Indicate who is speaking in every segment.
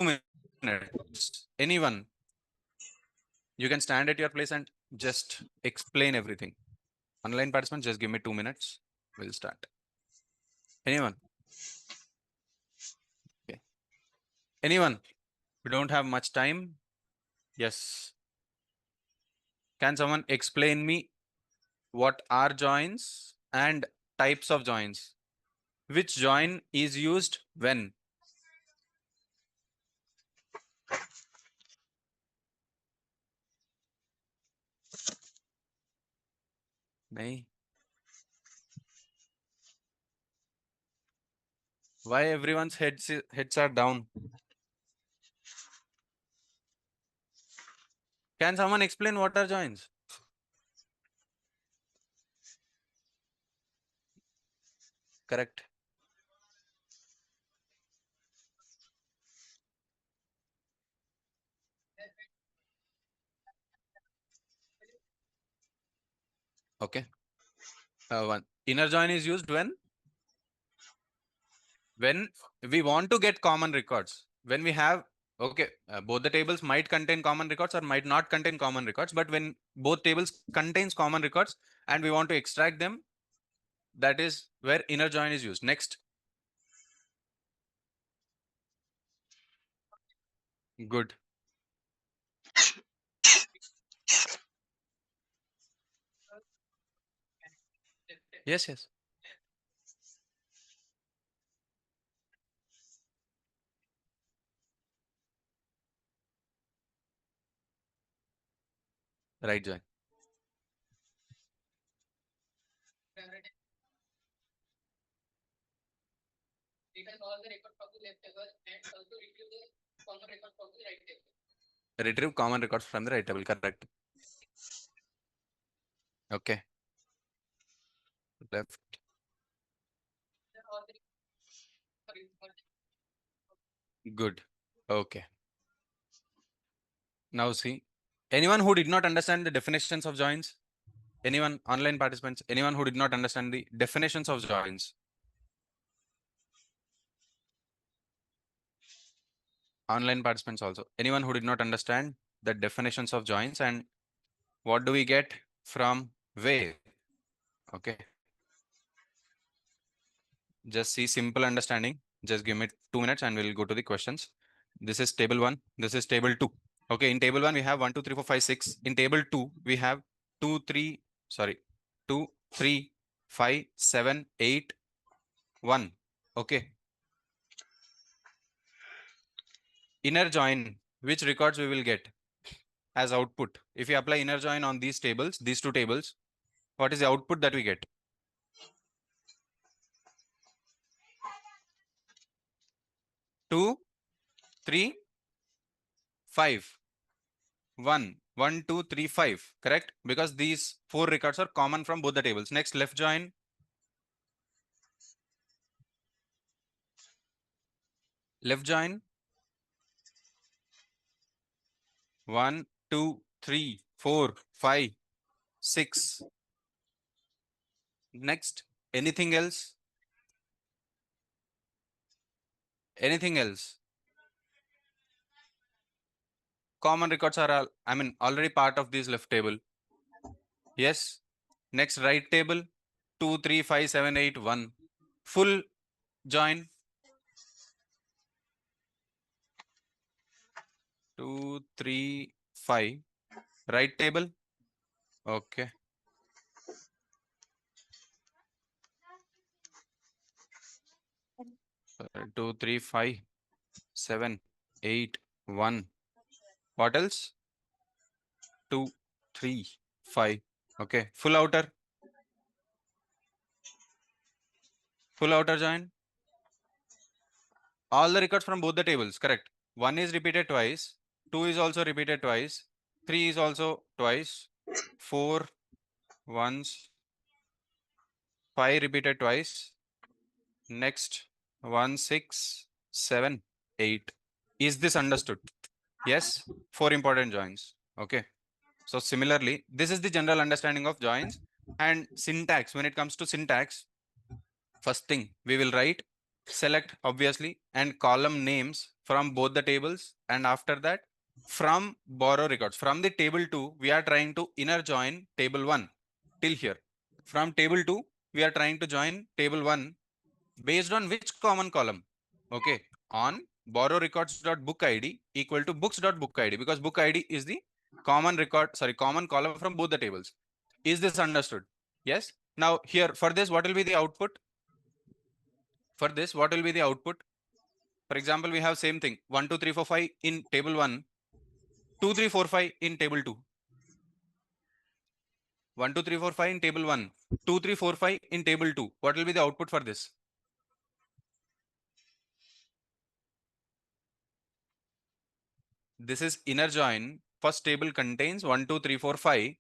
Speaker 1: minutes. Anyone, you can stand at your place and just explain everything. Online participants, just give me 2 minutes. We'll start. Anyone? Okay. Anyone? We don't have much time. Yes. Can someone explain me what are joins and types of joins? Which join is used when? Nahi. Why everyone's heads are down? Can someone explain what are joins? Correct. Okay. One inner join is used when we want to get common records. When we have both the tables might contain common records or might not contain common records, but when both tables contains common records and we want to extract them, that is where inner join is used. Next. Good. Yes, yes. Right join. Retrieve common records from the right table. Correct. Okay. Left. Good. Okay. Now see. Anyone who did not understand the definitions of joins? Anyone, online participants, anyone who did not understand the definitions of joins? Online participants also. Anyone who did not understand the definitions of joins and what do we get from where? Okay. Just see simple understanding. Just give me 2 minutes and we'll go to the questions. This is table 1. This is table 2. Okay. In table 1, we have 1, 2, 3, 4, 5, 6. In table 2, we have 2, 3, 5, 7, 8, 1. Okay. Inner join, which records we will get as output? If we apply inner join on these tables, these two tables, what is the output that we get? 2, 3, 5. 1, 1, 2, 3, 5. Correct? Because these 4 records are common from both the tables. Next, left join. Left join. 1, 2, 3, 4, 5, 6. Next, anything else? Anything else? Common records are all, already part of this left table. Yes. Next, right table. 2, 3, 5, 7, 8, 1. Full join. 2, 3, 5. Right table. Okay. 2, 3, 5, 7, 8, 1. What else? 2, 3, 5. Okay. Full outer. Full outer join. All the records from both the tables. Correct. 1 is repeated twice. 2 is also repeated twice. 3 is also twice. 4 once. 5 repeated twice. Next 1, 6, 7, 8. Is this understood? Yes. 4 important joins. Okay. So similarly, this is the general understanding of joins and syntax. When it comes to syntax, first thing we will write select obviously and column names from both the tables, and after that from borrow records. From the table 2, we are trying to inner join table 1 till here. From table 2, we are trying to join table 1 based on which common column? Okay, on borrow records dot book id equal to books dot book id, because book id is the common common column from both the tables. Is this understood? Yes. Now here for this, what will be the output? For this, what will be the output? For example, we have same thing 1, 2, 3, 4, 5 in table 1, 2, 3, 4, 5 in table 2. 1, 2, 3, 4, 5 in table 1, 2, 3, 4, 5 in table 2. What will be the output for this? This is inner join. First table contains 1, 2, 3, 4, 5.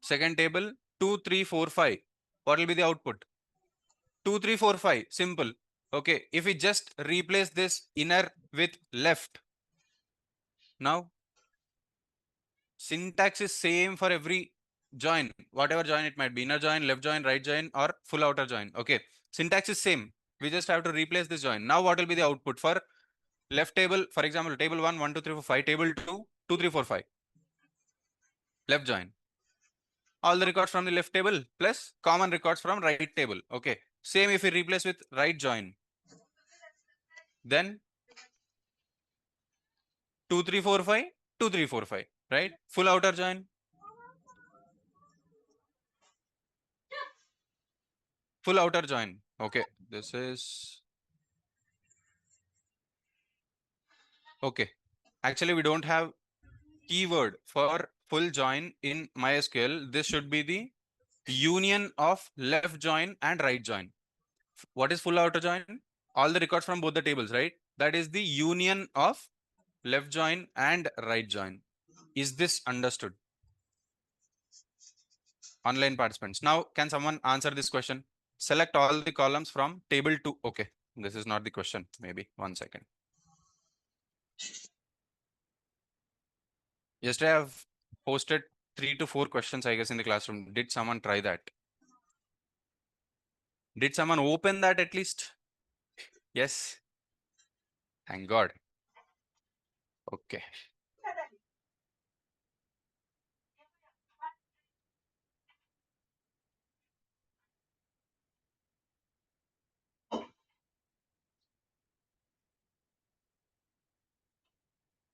Speaker 1: Second table 2, 3, 4, 5. What will be the output? 2, 3, 4, 5. Simple. Okay. If we just replace this inner with left. Now, syntax is same for every join, whatever join it might be, inner join, left join, right join, or full outer join. Okay. Syntax is same. We just have to replace this join. Now, what will be the output for left table? For example, table 1, 1, 2, 3, 4, 5, table 2, 2, 3, 4, 5. Left join. All the records from the left table plus common records from right table. Okay. Same if we replace with right join. Then 2, 3, 4, 5, 2, 3, 4, 5. Right? Full outer join. Full outer join. Okay. This is... Okay. Actually, we don't have keyword for full join in MySQL. This should be the union of left join and right join. What is full outer join? All the records from both the tables, right? That is the union of left join and right join. Is this understood? Online participants. Now, can someone answer this question? Select all the columns from table 2. Okay, this is not the question. Maybe 1 second. Yesterday, I've posted 3 to 4 questions, I guess, in the classroom. Did someone try that? Did someone open that at least? Yes. Thank God. Okay.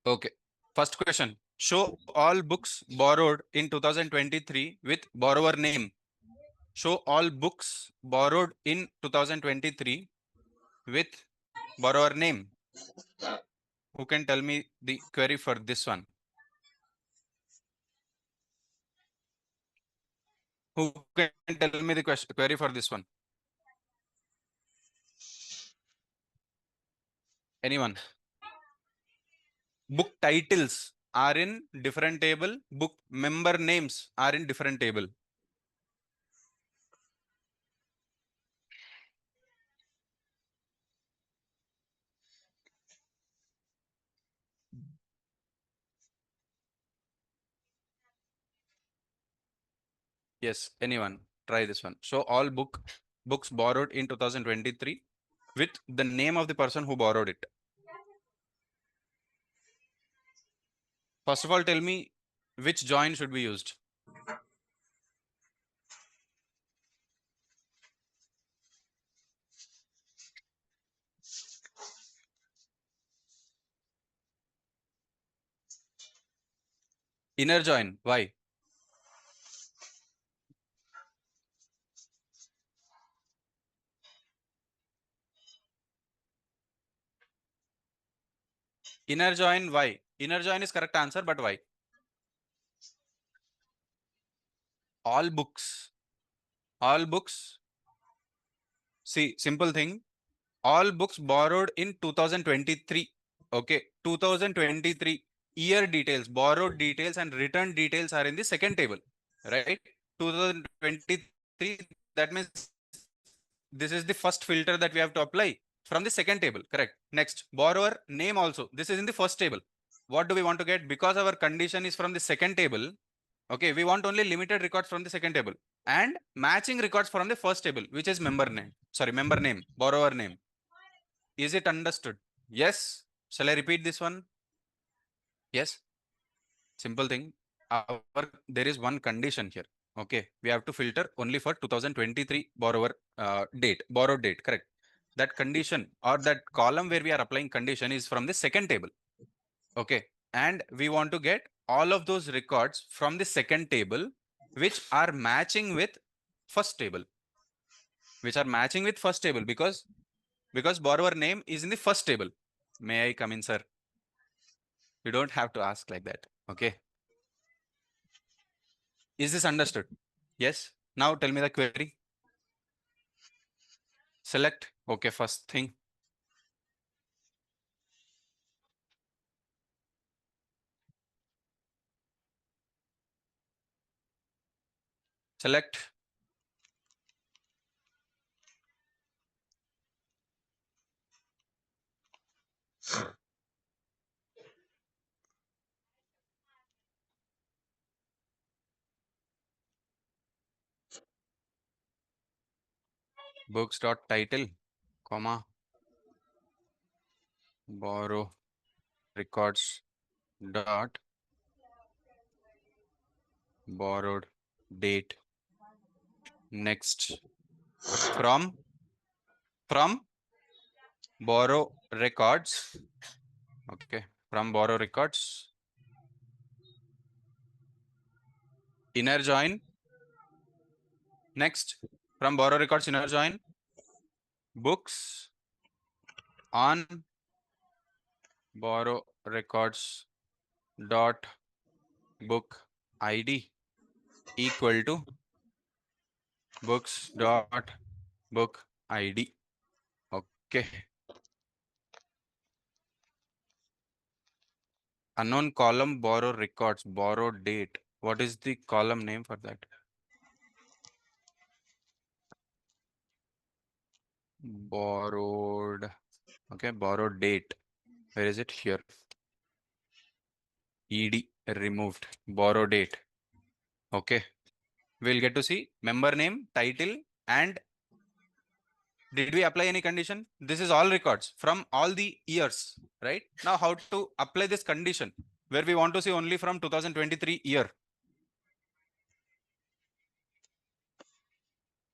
Speaker 1: Okay. First question. Show all books borrowed in 2023 with borrower name. Show all books borrowed in 2023 with borrower name. Who can tell me the query for this one? Who can tell me the query for this one? Anyone? Book titles are in different table. Book member names are in different table. Yes, anyone? Try this one. Show all books borrowed in 2023 with the name of the person who borrowed it. First of all, tell me which join should be used. Inner join. Why? Inner join. Why? Inner join is correct answer, but why? All books. All books. See, simple thing. All books borrowed in 2023. Okay, 2023 year details, borrowed details, and return details are in the second table, right? 2023. That means this is the first filter that we have to apply from the second table. Correct. Next, borrower name also. This is in the first table. What do we want to get? Because our condition is from the second table. Okay, we want only limited records from the second table and matching records from the first table, which is member name. Sorry, member name, borrower name. Is it understood? Yes. Shall I repeat this one? Yes. Simple thing. There is one condition here. Okay. We have to filter only for 2023 borrower borrowed date. Correct. That condition or that column where we are applying condition is from the second table. Okay. And we want to get all of those records from the second table, which are matching with first table, because borrower name is in the first table. May I come in, sir? You don't have to ask like that. Okay. Is this understood? Yes. Now tell me the query. Select. Okay. First thing. Select. Books dot title, comma, borrow records dot borrowed date. Next. From borrow records. Okay. From borrow records. Inner join. Next. From borrow records inner join. Books on borrow records dot book ID equal to books dot book ID. Okay. Unknown column borrow records, borrow date. What is the column name for that? Borrowed. Okay, borrowed date. Where is it? Here. ED removed. Borrow date. Okay. We'll get to see member name, title, and did we apply any condition? This is all records from all the years, right? Now, how to apply this condition where we want to see only from 2023 year.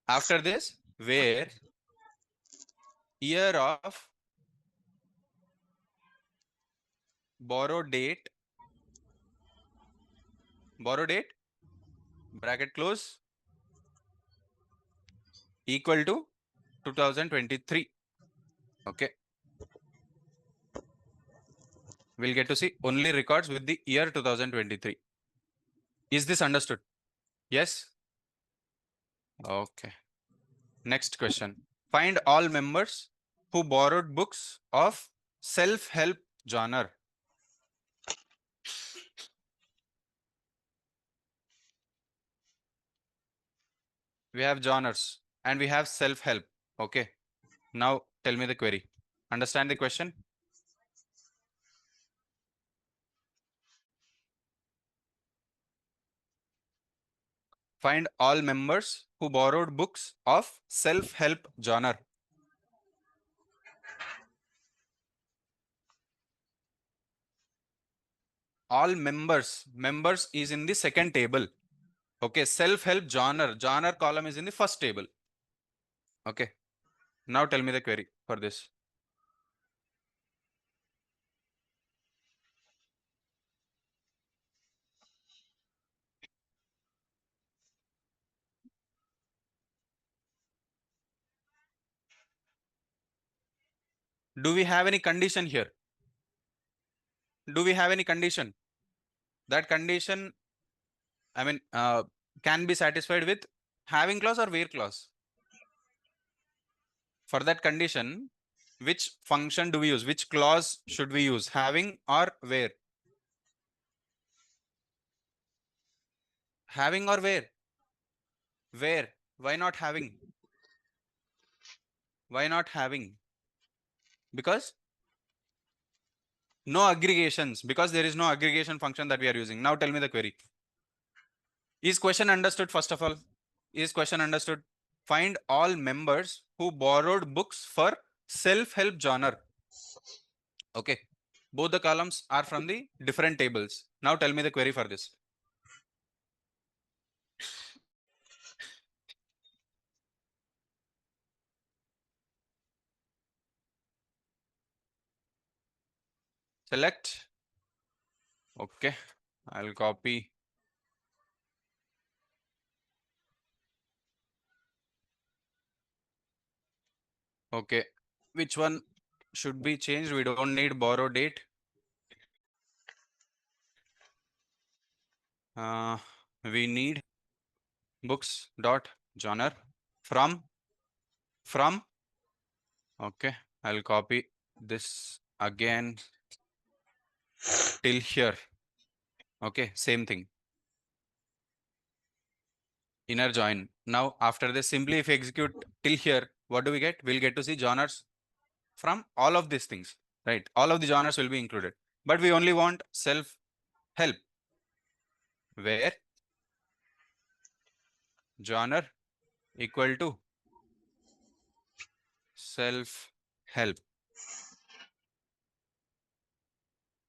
Speaker 1: After this, where year of borrow date, bracket close, equal to 2023. Okay. We'll get to see only records with the year 2023. Is this understood? Yes? Okay. Next question. Find all members who borrowed books of self-help genre. We have genres and we have self-help. Okay. Now tell me the query. Understand the question? Find all members who borrowed books of self-help genre. All members is in the second table. Okay, self-help genre column is in the first table. Okay, now tell me the query for this. Do we have any condition here? Do we have any condition? That condition, I mean, can be satisfied with having clause or where clause? For that condition, which function do we use? Which clause should we use? Having or where? Having or where? Where? Why not having? Why not having? Because no aggregations, because there is no aggregation function that we are using. Now tell me the query. Is question understood first of all? Is question understood? Find all members who borrowed books for self-help genre. Okay. Both the columns are from the different tables. Now tell me the query for this. Select. Okay, I'll copy. Okay, which one should be changed? We don't need borrow date. We need books dot genre from. Okay, I'll copy this again till here. Okay, same thing. Inner join. Now, after this, simply if you execute till here, what do we get? We'll get to see genres from all of these things, right? All of the genres will be included, but we only want self-help, where genre equal to self-help.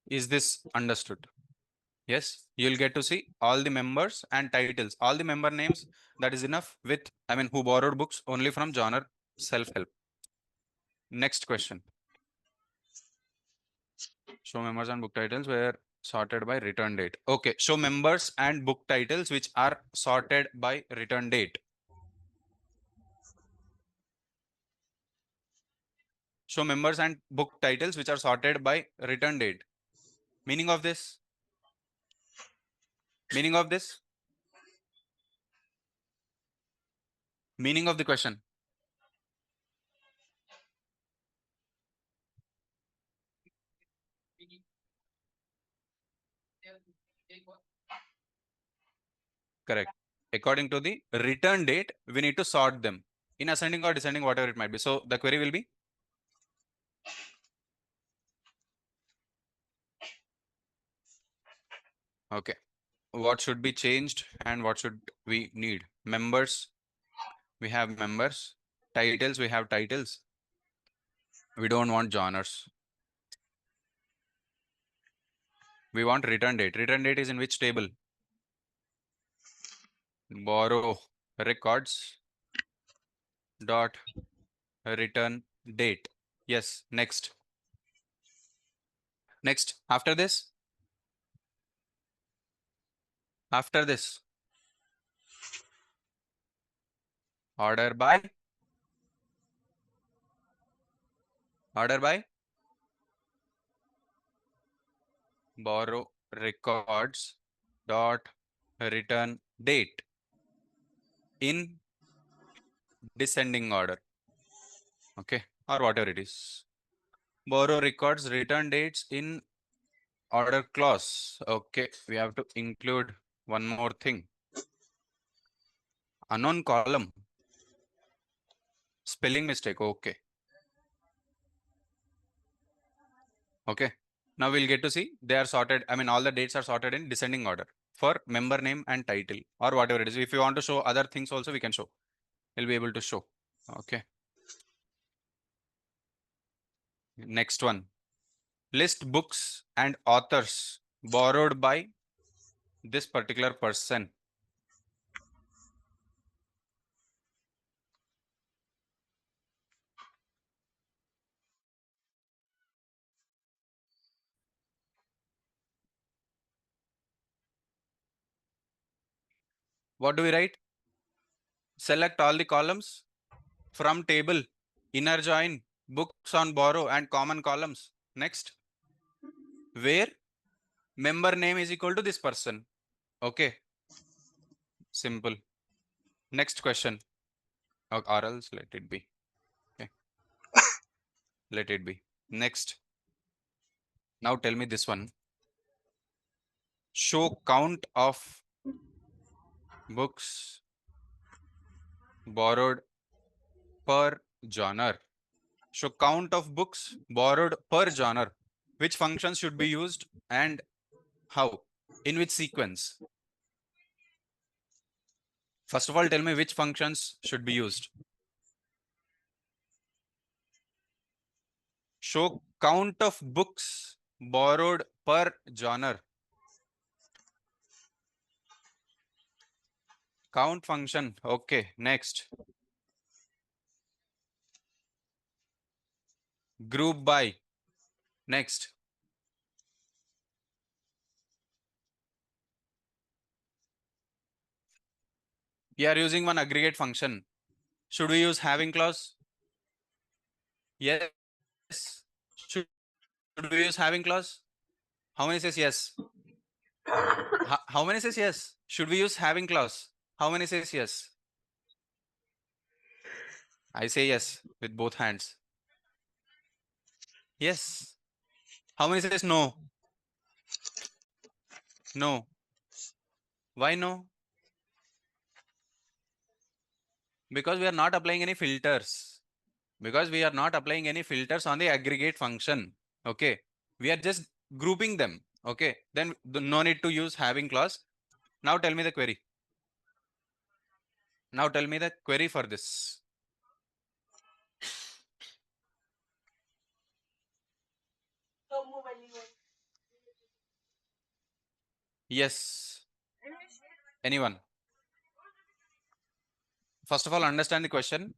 Speaker 1: Is this understood? Yes, you'll get to see all the members and titles, all the member names. That is enough with, who borrowed books only from genre self-help. Next question. Show members and book titles were sorted by return date. Okay, show members and book titles which are sorted by return date. Show members and book titles which are sorted by return date. Meaning of this? Meaning of this? Meaning of the question. Correct. According to the return date, we need to sort them in ascending or descending, whatever it might be. So the query will be, okay, what should be changed and what should we need? Members, we have members. Titles, we have titles. We don't want genres. We want return date. Return date is in which table? Borrow records dot return date. Yes, next. Next, after this, order by borrow records dot return date in descending order. Okay, or whatever it is. Borrow records return dates in order clause. Okay, we have to include one more thing. Unknown column. Spelling mistake. Okay. Okay. Now we'll get to see they are sorted. All the dates are sorted in descending order for member name and title or whatever it is. If you want to show other things also, we can show. We'll be able to show. Okay. Next one. List books and authors borrowed by this particular person. What do we write? Select all the columns from table, inner join, books on borrow and common columns. Next, where member name is equal to this person. Okay, simple. Next question, or else let it be. Okay, let it be. Next, now tell me this one. Show count of books borrowed per genre. Show count of books borrowed per genre. Which functions should be used and how? In which sequence? First of all, tell me which functions should be used. Show count of books borrowed per genre. Count function. Okay, next. Group by. Next. We are using one aggregate function. Should we use having clause? Yes. Should we use having clause? How many says yes? How many says yes? Should we use having clause? How many says yes? I say yes with both hands. Yes. How many says no? No. Why no? Because we are not applying any filters. Because we are not applying any filters on the aggregate function. Okay. We are just grouping them. Okay. Then no need to use having clause. Now tell me the query. Now tell me the query for this. Yes. Anyone? First of all, understand the question.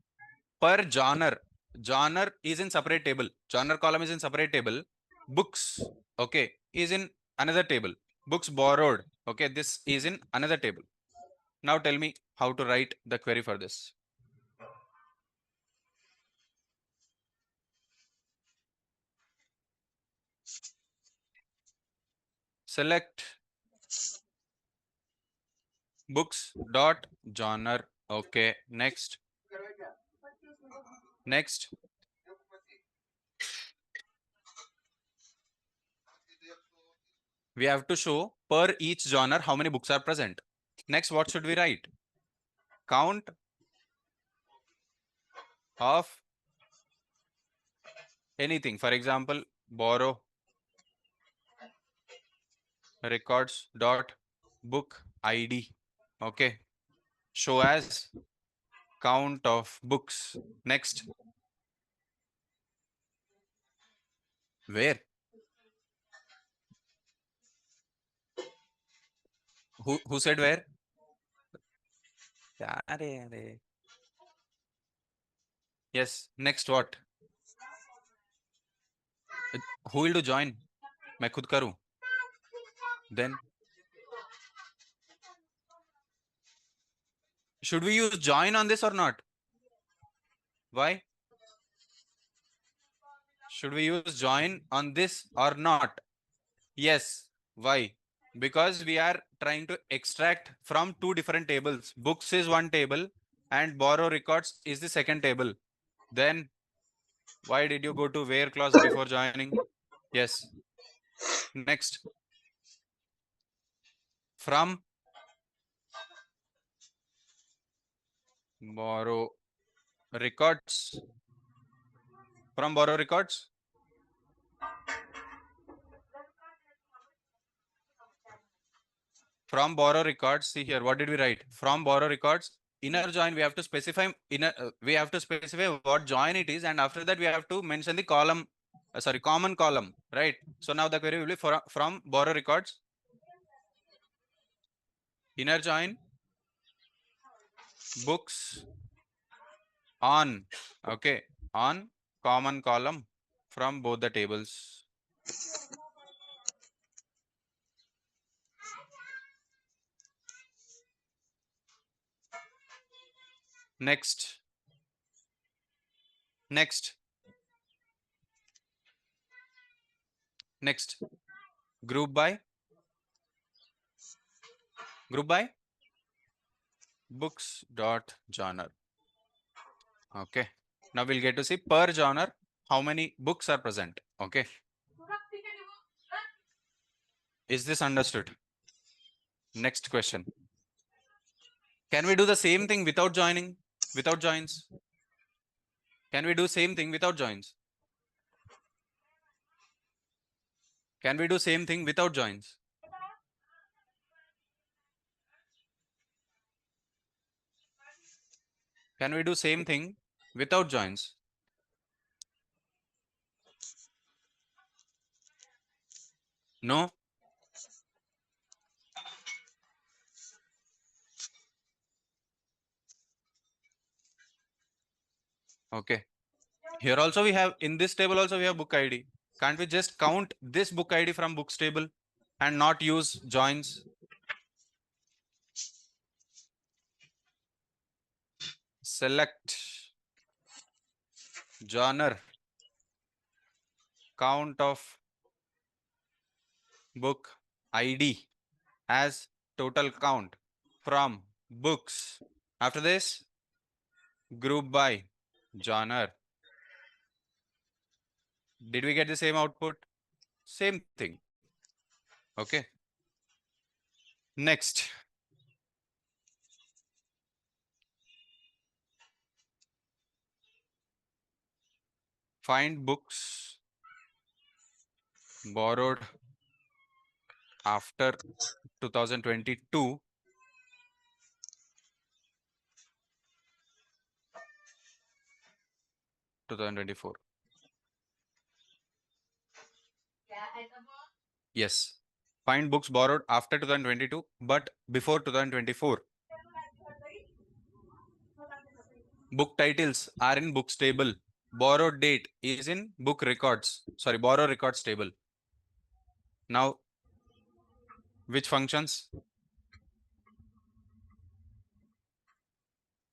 Speaker 1: Per genre. Genre is in separate table. Genre column is in separate table. Books, okay, is in another table. Books borrowed, okay, this is in another table. Now tell me how to write the query for this. Select books dot genre. Okay, next. Next. We have to show per each genre how many books are present. Next, what should we write? Count of anything. For example, borrow records dot book ID. Okay. Show as count of books. Next. Where? Who said where? Yes. Next what? Who will do join? मैं खुद करूं. Then should we use join on this or not? Why? Should we use join on this or not? Yes. Why? Because we are trying to extract from two different tables. Books is one table and borrow records is the second table. Then why did you go to where clause before joining? Yes. Next. From borrow records. From borrow records. From borrow records. See here, what did we write? From borrow records. Inner join, we have to specify we have to specify what join it is, and after that we have to mention the column, sorry, common column, right? So now the query will be from borrow records. Inner join books on, okay, on common column from both the tables. Next. Next. Next. Group by. Group by books dot genre. Okay. Now we'll get to see per genre how many books are present. Okay. Is this understood? Next question. Can we do the same thing without joining? Without joins? Can we do same thing without joins? Can we do same thing without joins? Can we do same thing without joins? No? Okay. Here also we have, in this table also we have book ID. Can't we just count this book ID from books table and not use joins? Select genre, count of book ID as total count from books. After this, group by genre. Did we get the same output? Same thing. Okay. Next. Find books borrowed after 2022 2024. Yes. Find books borrowed after 2022 but before 2024. Book titles are in books table. Borrowed date is in book records. Sorry, borrow records table. Now, which functions?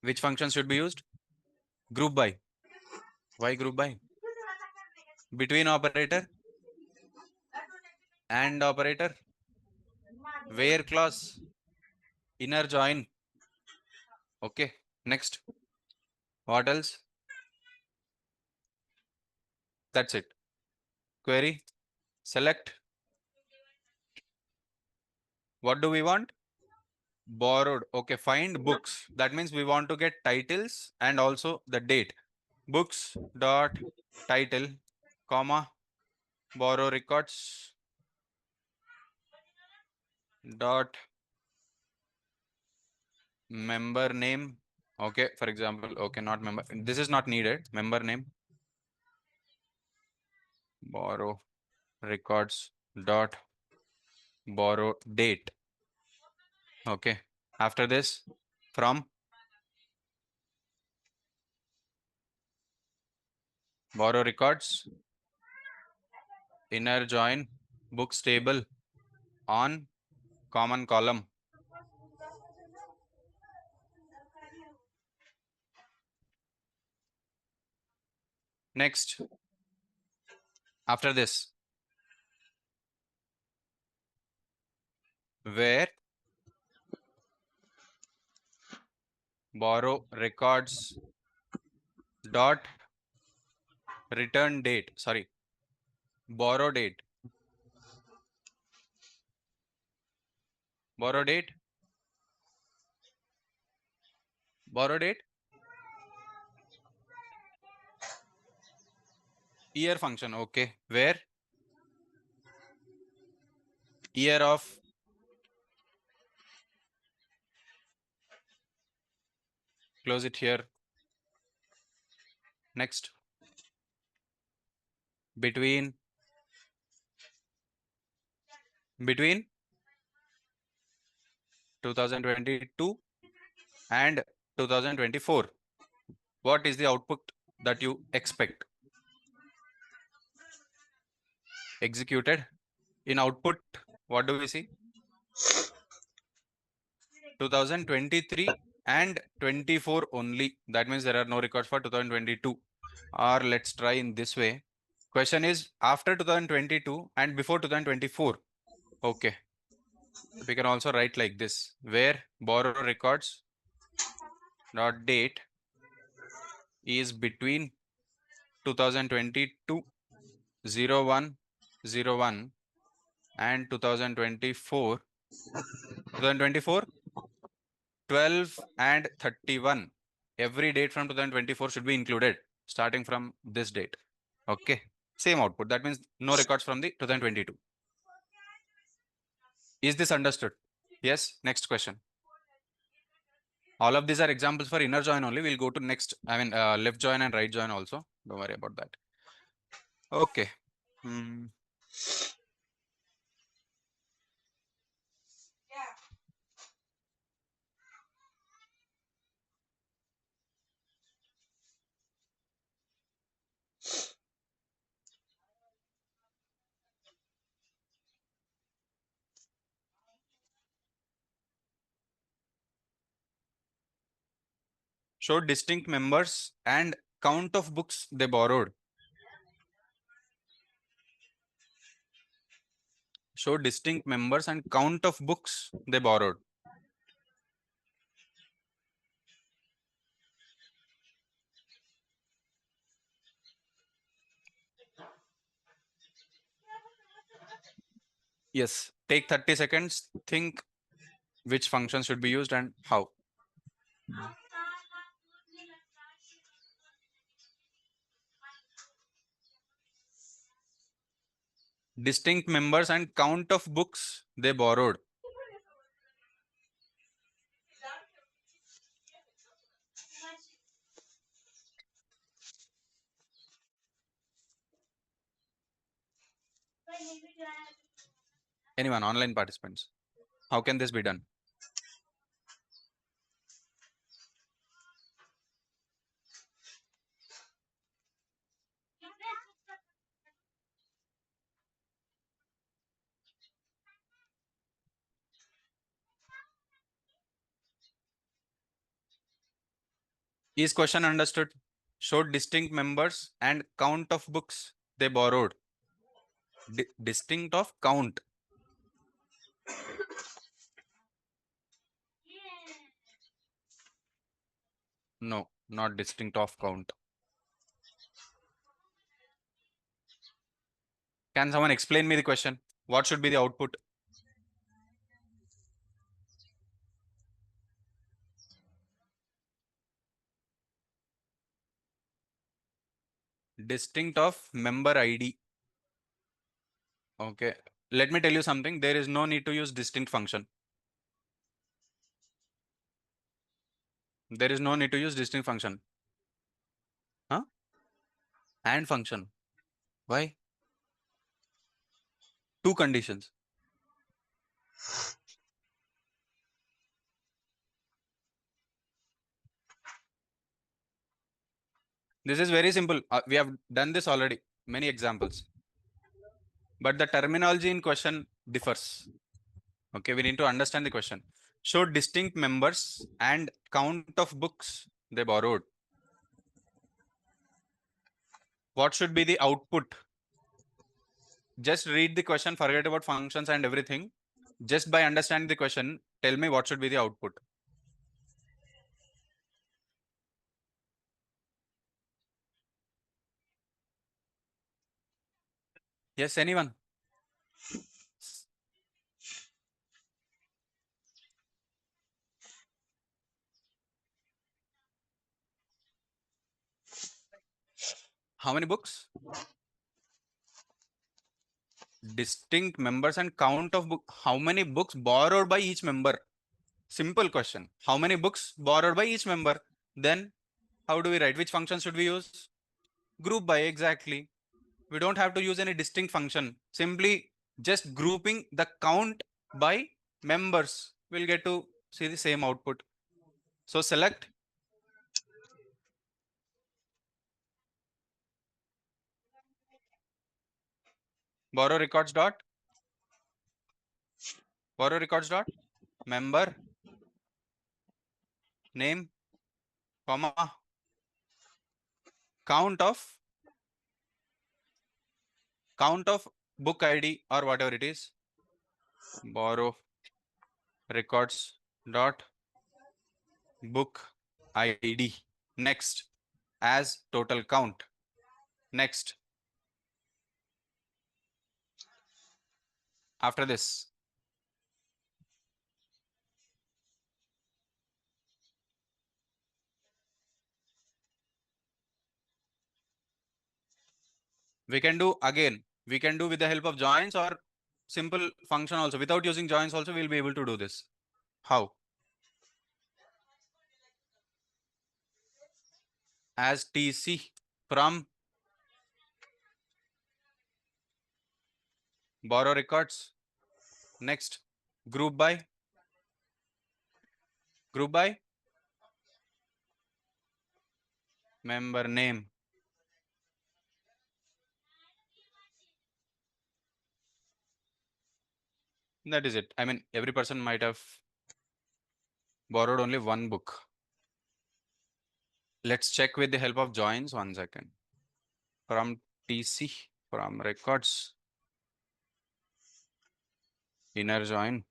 Speaker 1: Which functions should be used? Group by. Why group by? Between operator and operator. Where clause? Inner join. Okay. Next. What else? That's it. Query. Select. What do we want? Borrowed. Okay. Find books. That means we want to get titles and also the date. Books dot title, comma, borrow records dot member name. Okay. For example, okay, not member. This is not needed. Member name. Borrow records dot borrow date. Okay. After this, from borrow records, inner join books table on common column. Next, after this, where borrow records dot return date. Sorry, borrow date. Borrow date. Borrow date. Year function. Okay. Where year of close it here. Next, between 2022 and 2024. What is the output that you expect? Executed. In output, what do we see? 2023 and 24 only. That means there are no records for 2022. Or let's try in this way. Question is after 2022 and before 2024. Okay. We can also write like this, where borrow records dot date is between 2022 0101 and 2024 12 and 31. Every date from 2024 should be included starting from this date. Okay, same output. That means no records from the 2022. Is this understood? Yes. Next question. All of these are examples for inner join only. We'll go to next, left join and right join also. Don't worry about that. Okay. Show distinct members and count of books they borrowed. Show distinct members and count of books they borrowed. Yes, take 30 seconds, think which function should be used and how. Distinct members and count of books they borrowed. Anyone, online participants, how can this be done? Is question understood? Show distinct members and count of books they borrowed. Distinct of count. No, not distinct of count. Can someone explain me the question? What should be the output? Distinct of member ID. Okay. Let me tell you something. There is no need to use distinct function. There is no need to use distinct function. Huh? And function. Why? Two conditions. This is very simple. We have done this already. Many examples. But the terminology in question differs. Okay, we need to understand the question. Show distinct members and count of books they borrowed. What should be the output? Just read the question, forget about functions and everything. Just by understanding the question, tell me what should be the output. Yes, anyone? How many books? Distinct members and count of book. How many books borrowed by each member? Simple question. How many books borrowed by each member? Then how do we write? Which function should we use? Group by, exactly. We don't have to use any distinct function. Simply just grouping the count by members. We'll get to see the same output. So select borrow records dot member name, comma, count of book ID or whatever it is. Borrow records dot book ID. Next, as total count. Next. After this, we can do again. We can do with the help of joins or simple function also. Without using joins also, we'll be able to do this. How? As TC from borrow records. Next, group by member name. That is it. I mean, every person might have borrowed only one book. Let's check with the help of joins. 1 second. From TC, from records, inner join,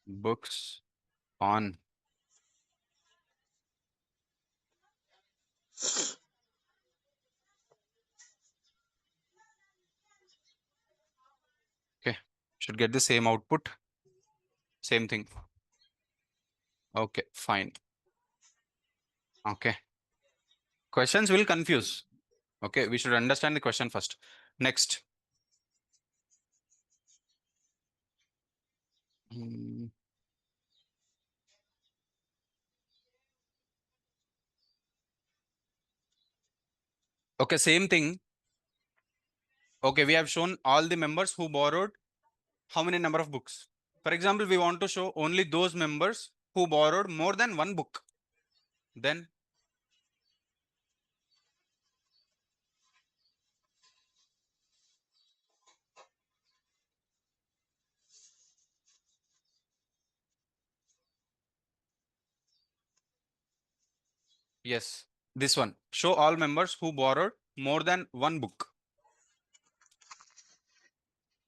Speaker 1: books on. Okay, should get the same output. Same thing. Okay, fine. Okay. Questions will confuse. Okay, we should understand the question first. Next. Hmm. Okay, same thing. Okay, we have shown all the members who borrowed how many number of books. For example, we want to show only those members who borrowed more than one book. Then yes, this one. Show all members who borrowed more than one book.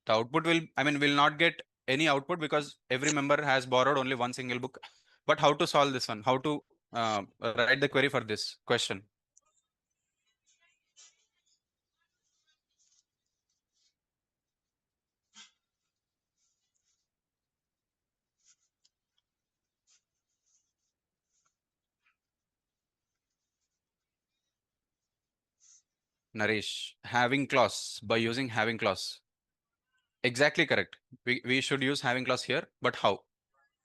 Speaker 1: The output will, will not get any output because every member has borrowed only one single book. But how to solve this one? How to write the query for this question? Naresh, having clause by using having clause. Exactly correct. We should use having clause here, but how?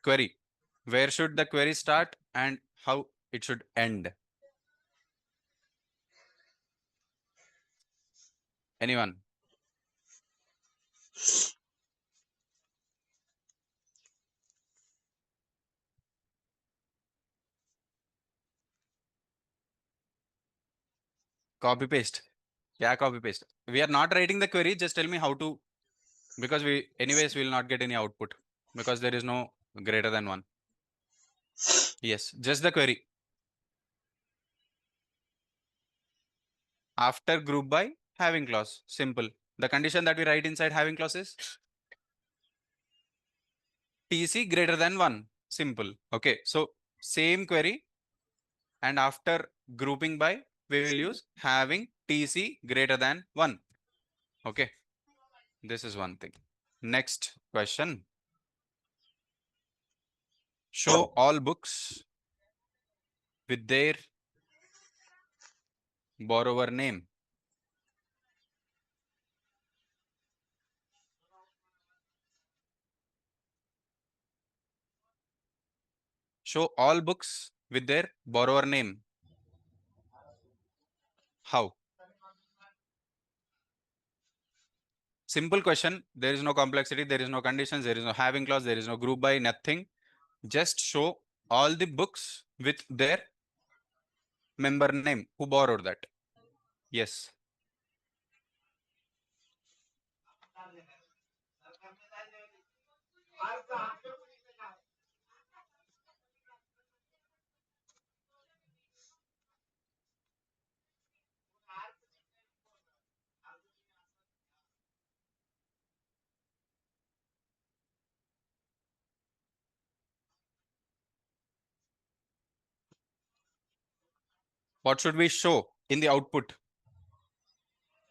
Speaker 1: Query. Where should the query start and how it should end? Anyone? Copy paste. Yeah, copy paste. We are not writing the query. Just tell me how to, because we anyways will not get any output because there is no greater than one. Yes, just the query. After group by having clause. Simple. The condition that we write inside having clause is TC greater than 1. Simple. Okay. So same query, and after grouping by, we will use having TC greater than 1. Okay. This is one thing. Next question. Show all books with their borrower name. Show all books with their borrower name. How? Simple question. There is no complexity. There is no conditions. There is no having clause. There is no group by, nothing. Just show all the books with their member name who borrowed that. Yes. What should we show in the output?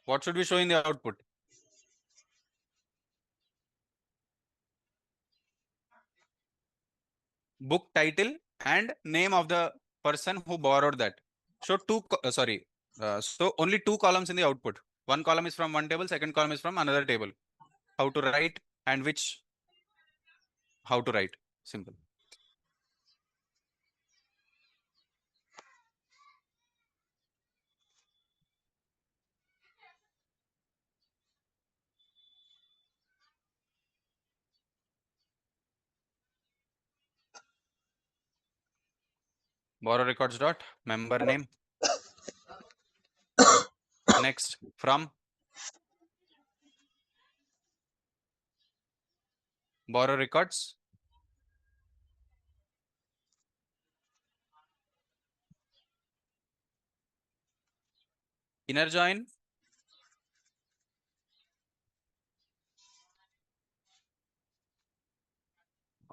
Speaker 1: What should we show in the output? Book title and name of the person who borrowed that. So so only two columns in the output. One column is from one table, second column is from another table. How to write and which, how to write. Simple. Borrow records dot member name. Next, from borrow records Inner join.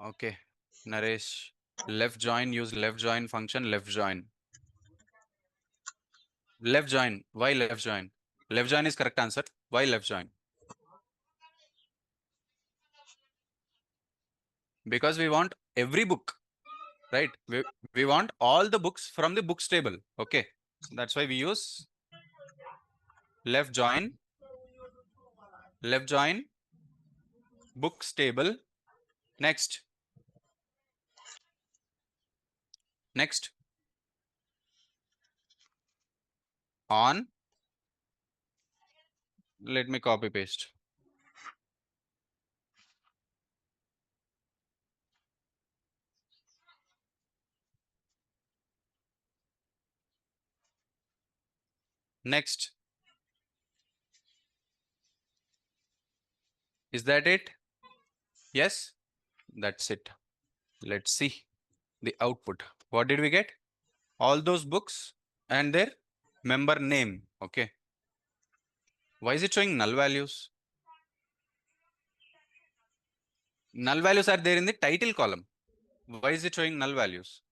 Speaker 1: Okay. Naresh. Left join, use left join function, left join. Left join. Why left join? Left join is correct answer. Why left join? Because we want every book, right? We want all the books from the books table. Okay. So that's why we use left join, books table. Next. On. Let me copy paste. Next. Is that it? Yes, that's it. Let's see the output. What did we get? All those books and their member name. Okay. Why is it showing null values? Null values are there in the title column. Why is it showing null values?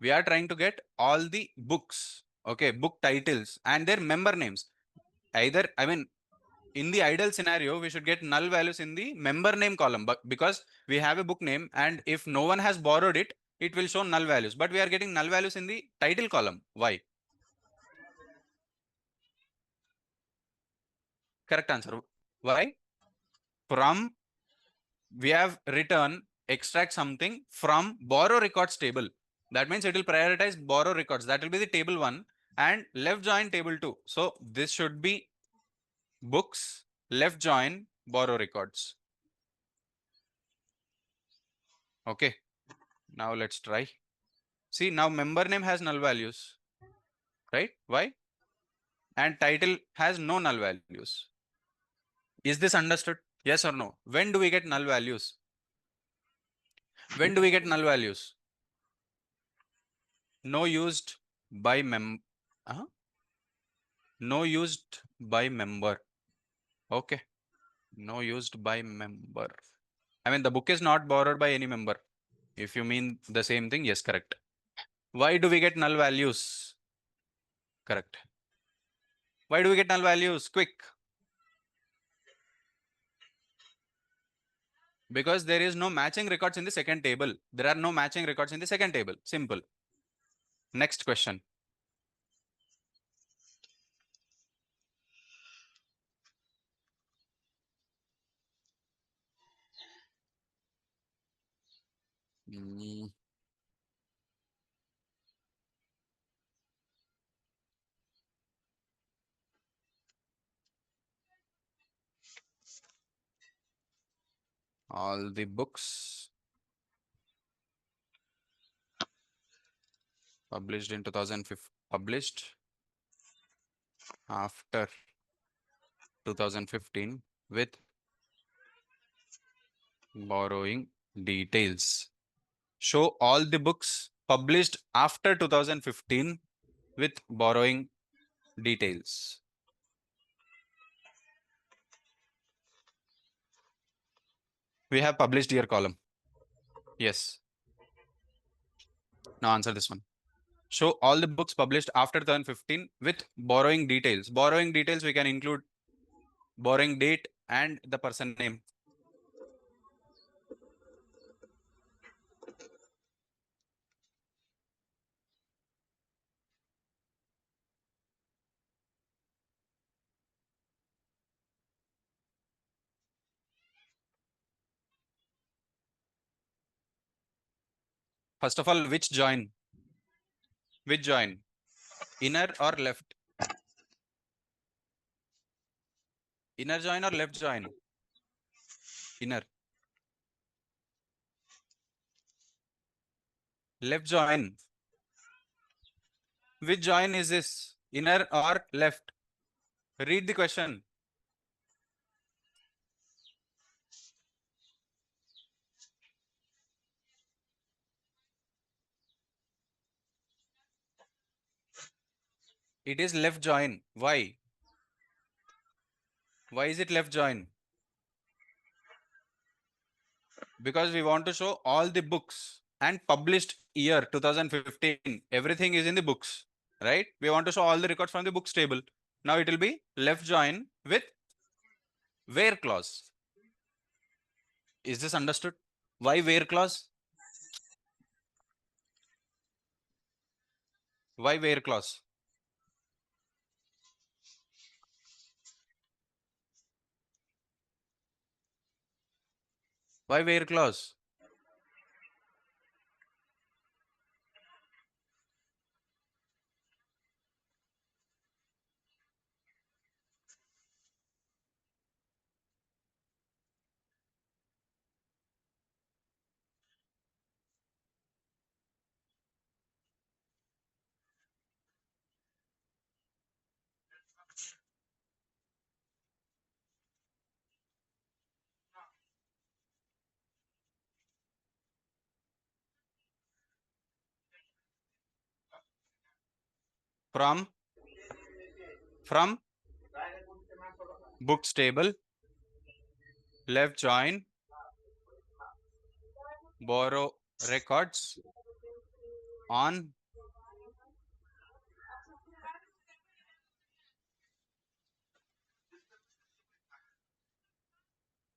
Speaker 1: We are trying to get all the books, okay, book titles and their member names. Either, I mean, in the ideal scenario, we should get null values in the member name column, but because we have a book name and if no one has borrowed it, it will show null values. But we are getting null values in the title column. Why? Correct answer. Why? From, we have written extract something from borrow records table. That means it will prioritize borrow records. That will be the table 1 and left join table 2. So this should be books, left join, borrow records. Okay. Now let's try. See, now member name has null values, right? Why? And title has no null values. Is this understood? Yes or no? When do we get null values? When do we get null values? No used by no used by member. Okay. No used by member. I mean, the book is not borrowed by any member. If you mean the same thing, yes, correct. Why do we get null values? Correct. Why do we get null values? Quick. Because there is no matching records in the second table. There are no matching records in the second table. Simple. Next question. Mm, all the books published in 2015, published after 2015 with borrowing details. Show all the books published after 2015 with borrowing details. We have published year column. Yes. Now answer this one. Show all the books published after 2015 with borrowing details. Borrowing details, we can include borrowing date and the person name. First of all, which join? Which join? Inner or left? Inner join or left join? Inner. Left join. Which join is this? Inner or left? Read the question. It is left join. Why? Why is it left join? Because we want to show all the books and published year 2015. Everything is in the books, right? We want to show all the records from the books table. Now it will be left join with where clause. Is this understood? Why where clause? Why where clause? Why where clause? From books table, left join, borrow records on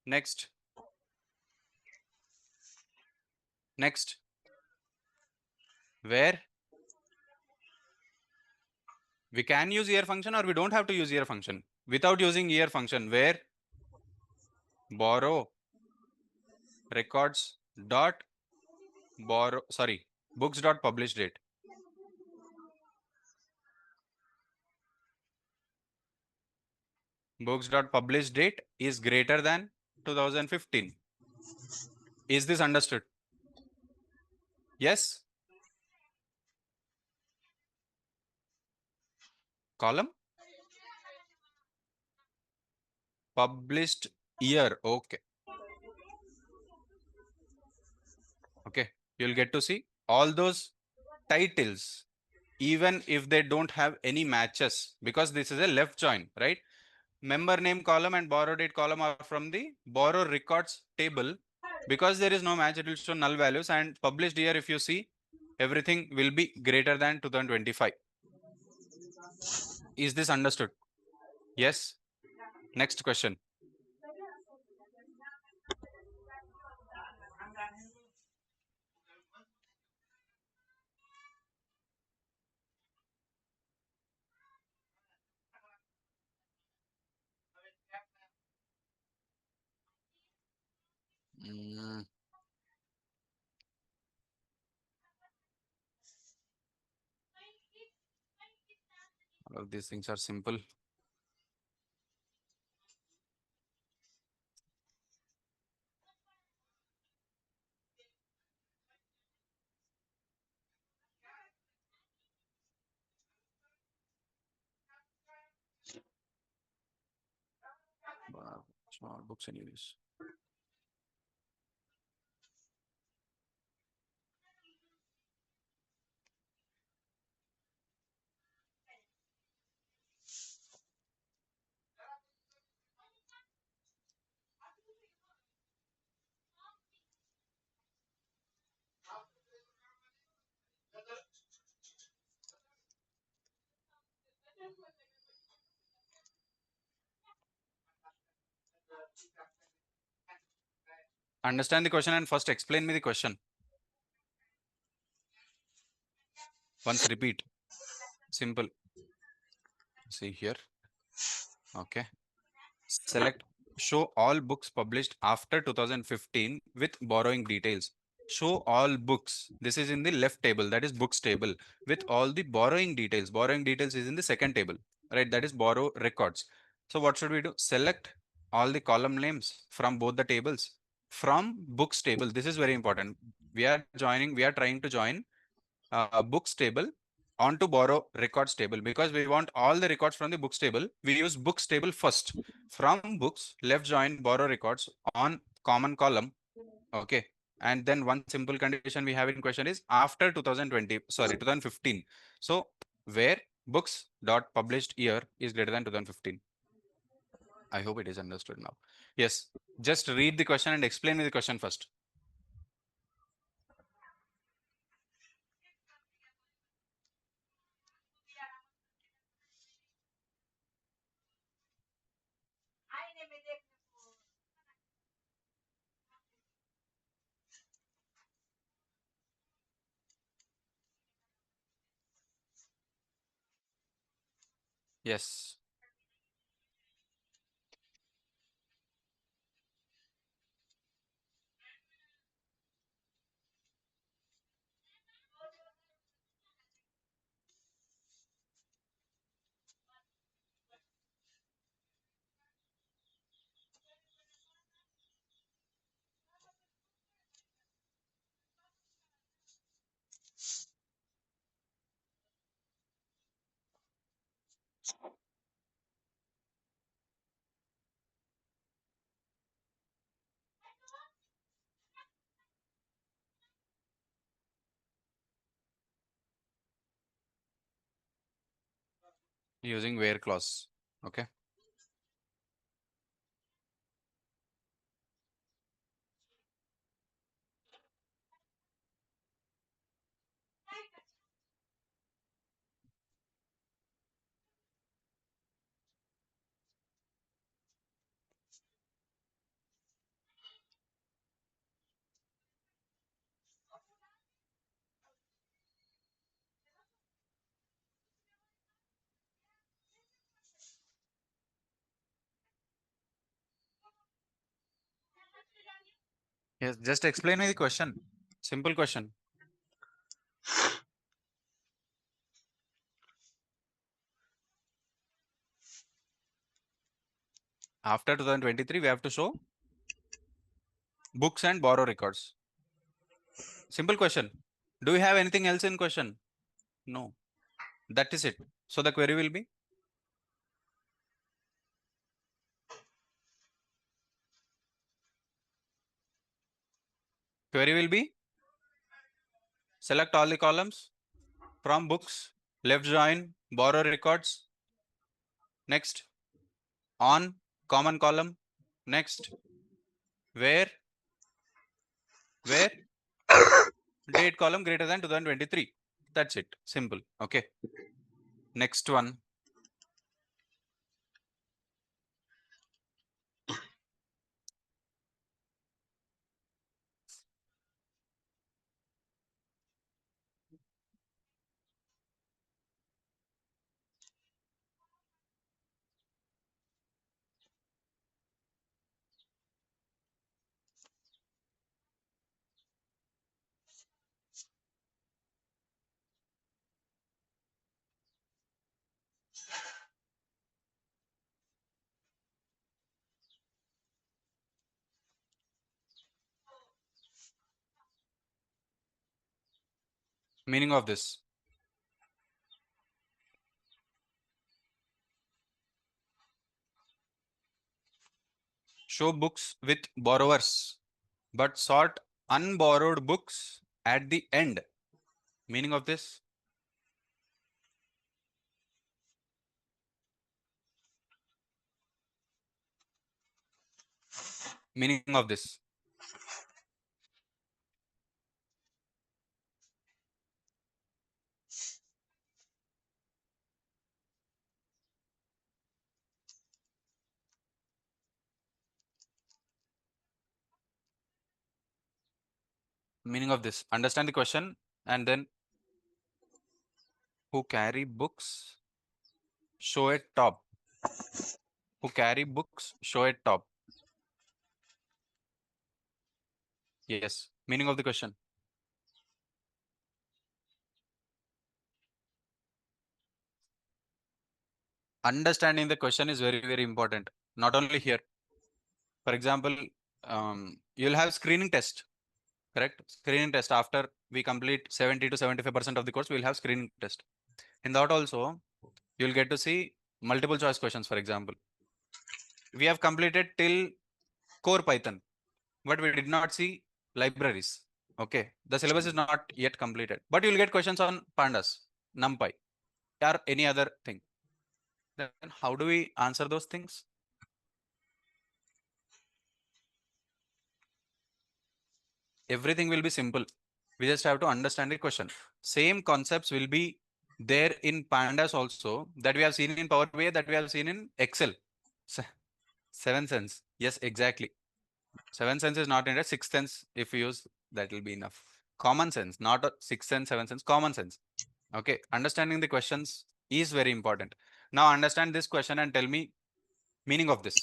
Speaker 1: next. Where we can use here function or we don't have to use here function. Without using here function, where borrow records dot borrow, sorry, books dot publish date. Books dot publish date is greater than 2015. Is this understood? Yes. Column published year. Okay. Okay. You'll get to see all those titles, even if they don't have any matches, because this is a left join, right? Member name column and borrow date column are from the borrow records table. Because there is no match, it will show null values, and published year, if you see, everything will be greater than 2025. Is this understood? Yes. Next question. All of these things are simple. Small books anyways. Understand the question and first explain me the question. Once repeat. Simple. See here. Okay. Select show all books published after 2015 with borrowing details. Show all books. This is in the left table, that is books table, with all the borrowing details. Borrowing details is in the second table, right? That is borrow records. So what should we do? Select all the column names from both the tables. From books table, this is very important. We are trying to join books table onto borrow records table, because we want all the records from the books table. We use books table first. From books, left join borrow records on common column. Okay. And then one simple condition we have in question is after 2020, sorry, 2015. So where books dot published year is greater than 2015. I hope it is understood now. Yes, just read the question and explain me the question first. Yes. Using where clause. Okay. Yes, just explain me the question. Simple question. After 2023, we have to show books and borrow records. Simple question. Do you have anything else in question? No. That is it. So the query will be select all the columns from books, left join, borrow records. Next, on common column. Next, where date column greater than 2023. That's it. Simple. Okay. Next one. Meaning of this. Show books with borrowers, but sort unborrowed books at the end. Meaning of this. Meaning of this. Meaning of this. Understand the question and then who carry books show at top. Who carry books show at top. Yes. Meaning of the question. Understanding the question is very, very important. Not only here. For example, you'll have screening test, correct? Screening test after we complete 70 to 75% of the course, we'll have screening test. In that also, you'll get to see multiple choice questions, for example. We have completed till core Python, but we did not see libraries. Okay, the syllabus is not yet completed, but you'll get questions on pandas, NumPy. or any other thing. Then how do we answer those things? Everything will be simple. We just have to understand the question. Same concepts will be there in pandas also, that we have seen in Power BI, that we have seen in Excel. Seven sense. Yes, exactly. Seven sense is not in a sixth sense. If you use, that will be enough. Common sense, not a sixth sense, seventh sense, common sense. Okay. Understanding the questions is very important. Now understand this question and tell me meaning of this.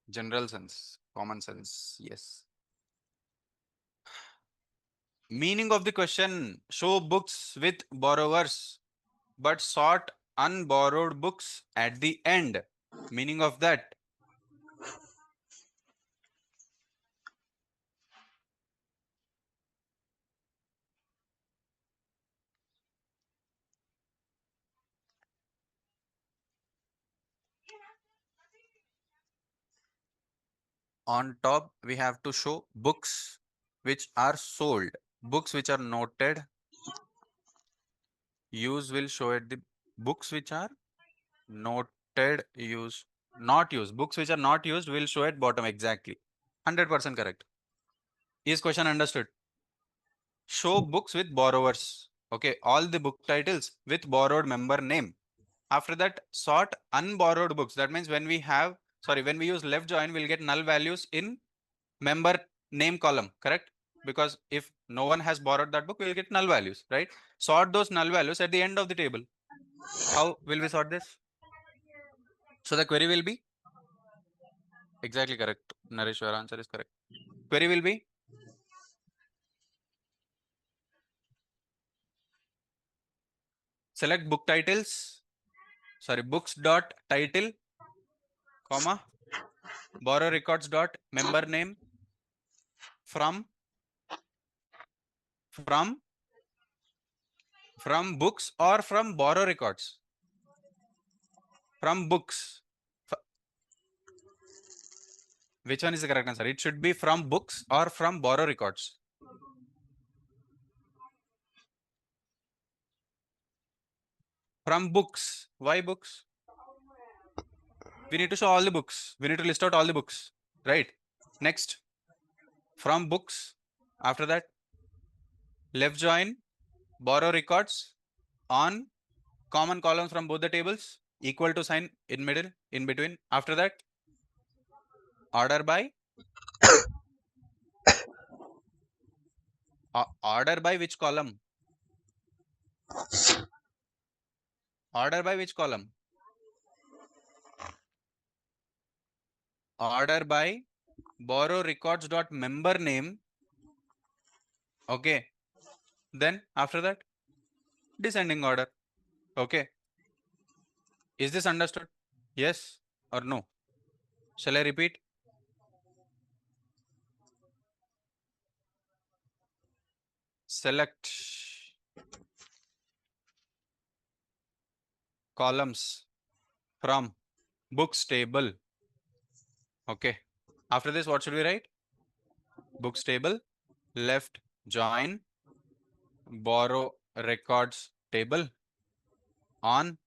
Speaker 1: General sense, common sense. Yes. Meaning of the question: show books with borrowers, but sort unborrowed books at the end. Meaning of that: on top, we have to show books which are sold. Books which are noted, use will show at the books which are noted, use, not used. Books which are not used will show at bottom. Exactly. 100% correct. Is question understood? Show books with borrowers. Okay. All the book titles with borrowed member name. After that, sort unborrowed books. That means when we have, sorry, when we use left join, we'll get null values in member name column, correct? Because if no one has borrowed that book, we'll get null values, right? Sort those null values at the end of the table. How will we sort this? So the query will be exactly correct. Naresh, your answer is correct. Query will be select book titles, sorry, books dot title, comma, borrow records dot member name from from books or from borrow records. From books. Which one is the correct answer? It should be from books or from borrow records. From books. Why books? We need to show all the books. We need to list out all the books. Right. Next. From books. After that, left join, borrow records on common columns from both the tables, equal to sign in middle, in between. After that, order by. Order by which column? Order by which column? Order by borrow records dot member name. Okay. Then after that, descending order. Okay. Is this understood? Yes or no? Shall I repeat? Select columns from books table. Okay. After this, what should we write? Books table, left join, borrow records table on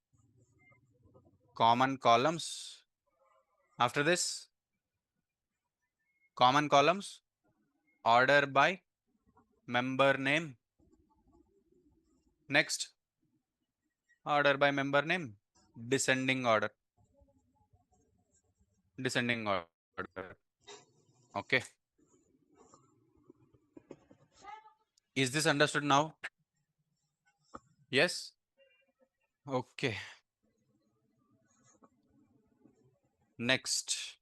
Speaker 1: common columns. After this, common columns, order by member name. Next, order by member name, descending order. Descending order. Okay. Is this understood now? Yes. Okay. Next.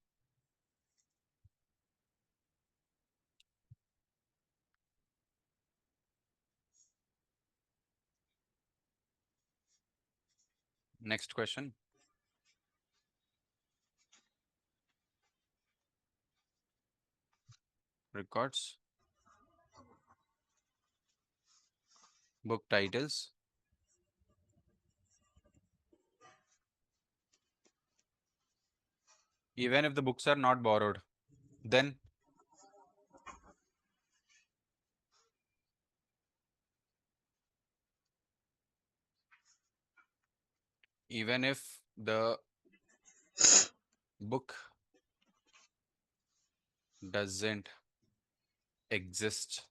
Speaker 1: Next question. Records. Book titles. Even if the books are not borrowed, then even if the book doesn't exist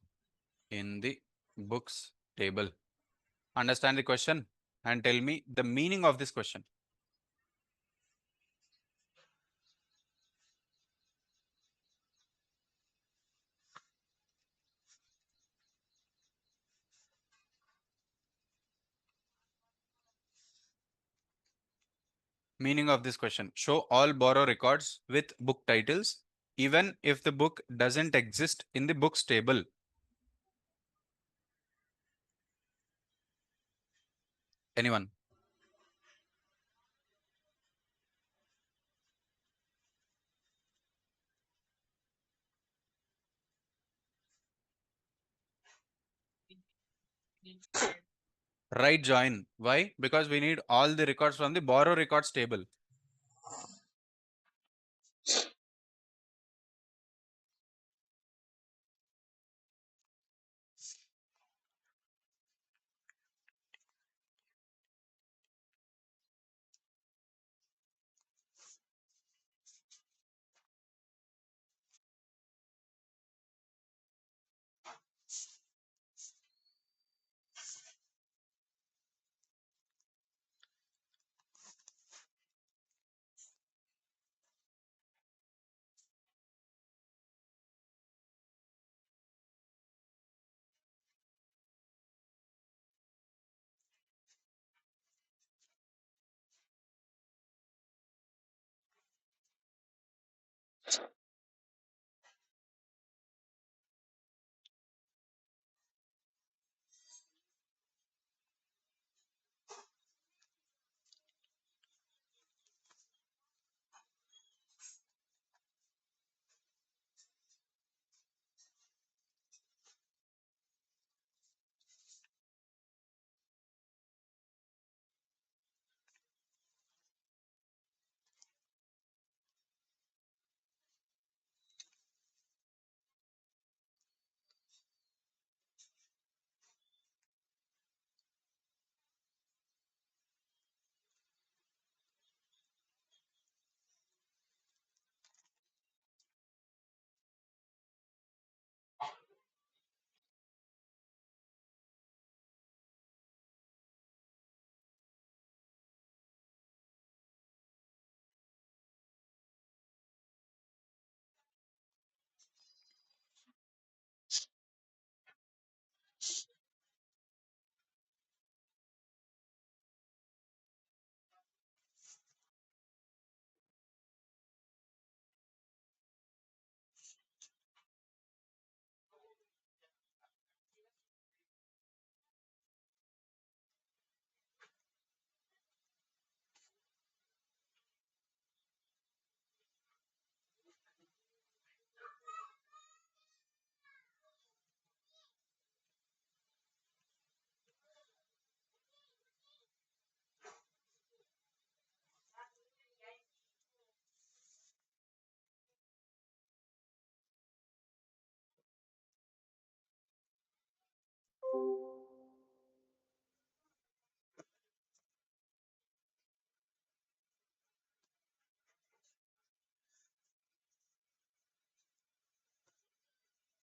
Speaker 1: in the books table. Understand the question and tell me the meaning of this question. Meaning of this question: show all borrow records with book titles even if the book doesn't exist in the books table. Anyone? Right, join. Why? Because we need all the records from the borrow records table.